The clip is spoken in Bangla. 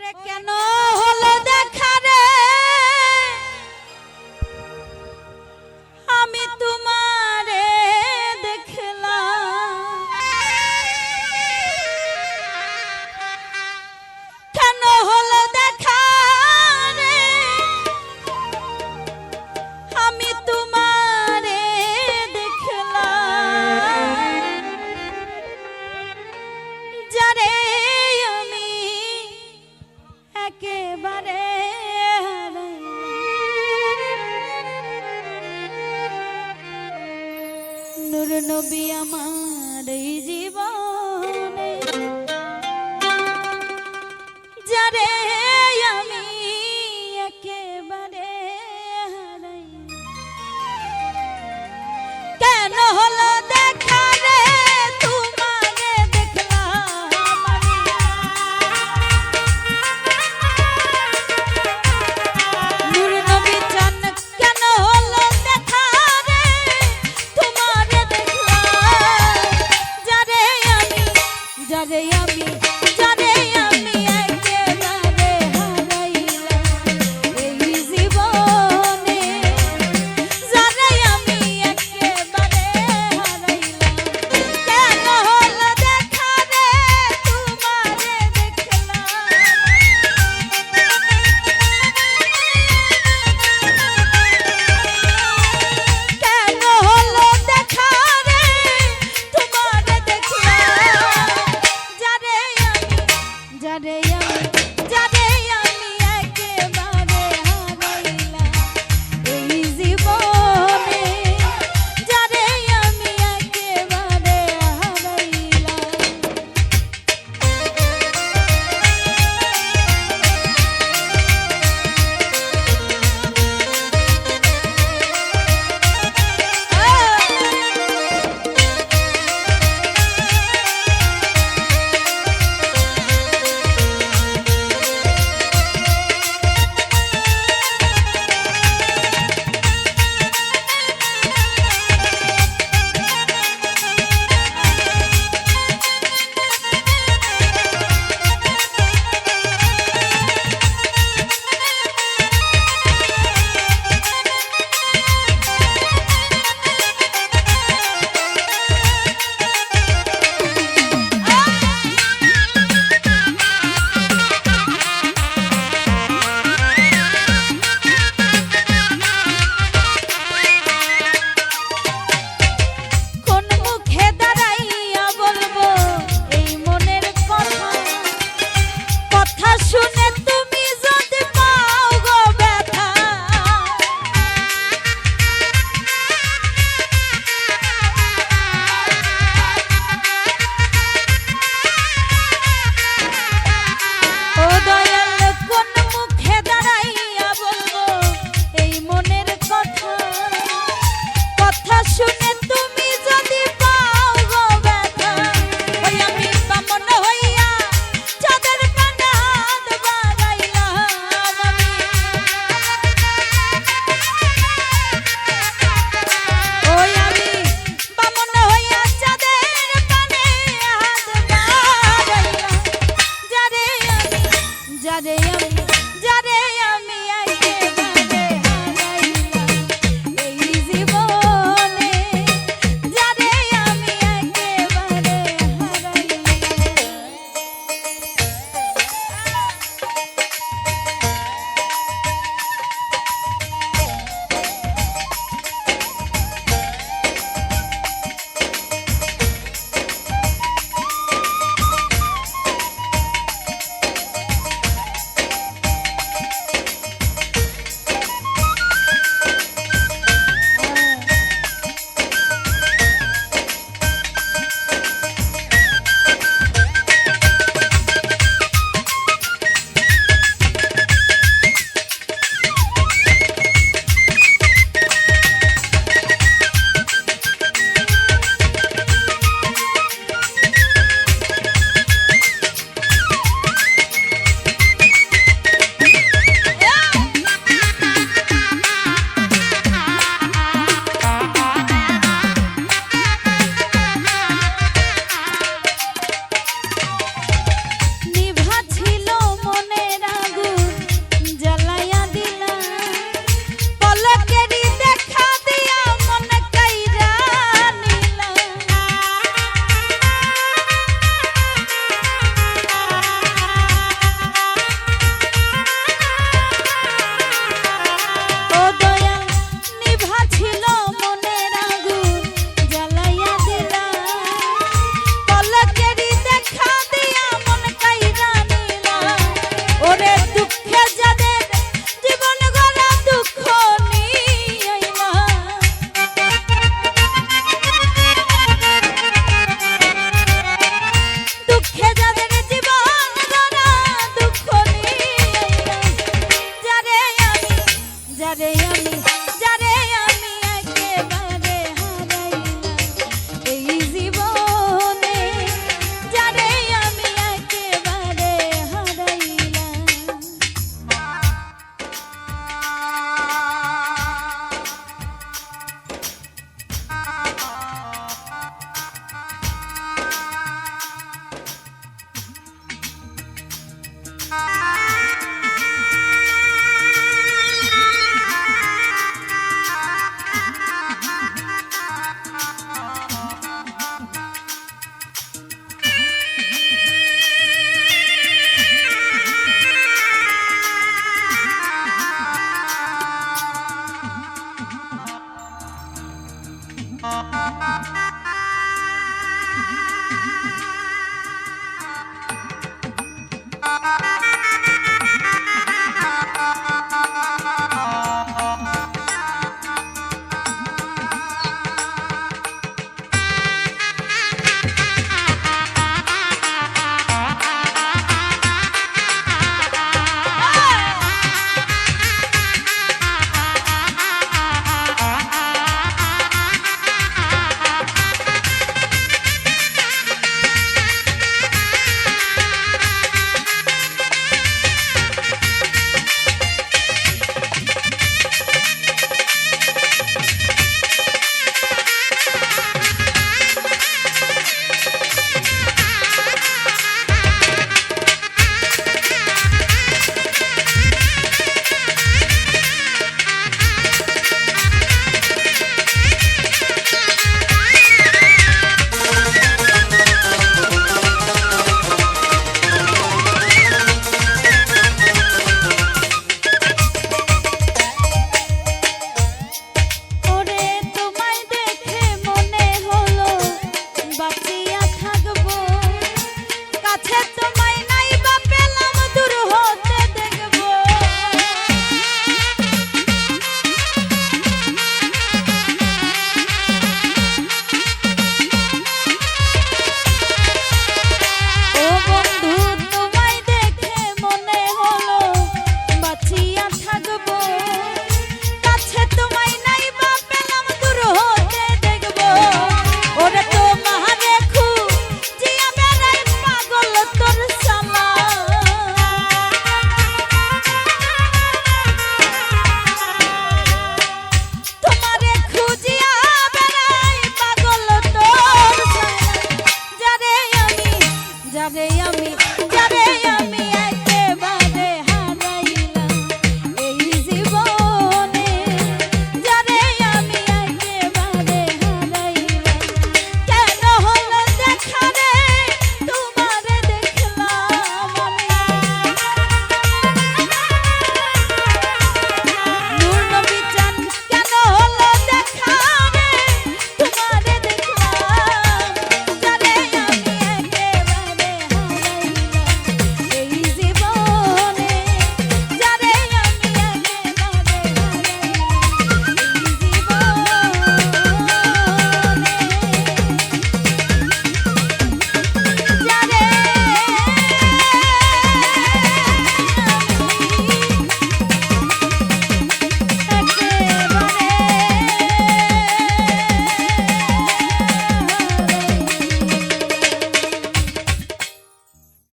ওরে কেন হলো দেখা রে আমি তোমারে দেখলাম কেন হলো দেখা রে আমি তোমারে দেখলাম যারে আমি একেবারে নূর নবী আমার এই জীবনে যারে আমি একেবারে হারাই কেন হলো দেখা রে তোমারে দেখলাম নূর নবী জান কেন হলো দেখা রে তোমারে দেখলাম যারে আমি যারে আমি যারে আমি একেবারে হারাইলাম এই জীবনে যারে আমি একেবারে হারাইলাম কেন হলো দেখা রে তোমারে দেখলাম কেন হলো দেখা রে তোমারে দেখলাম যারে আমি যারে আমি একেবারে হারাইলাম এই জীবনে যারে আমি একেবারে হারাইলাম কোন মুখে দাঁড়াইয়া বলবো এই মনের কথা কথা শুনে তুমি যদি পাও গো ব্যথা ও দয়াল কোন মুখে দাঁড়াইয়া বলবো এই মনের কথা কথা শুনে তুমি যদি পাও গো ব্যথা ওই আমি বামন হইয়া চাঁদের পানে হাত বাড়াইলাম ওই আমি বামন হইয়া চাঁদের পানে হাত বাড়াইলাম যারে আমি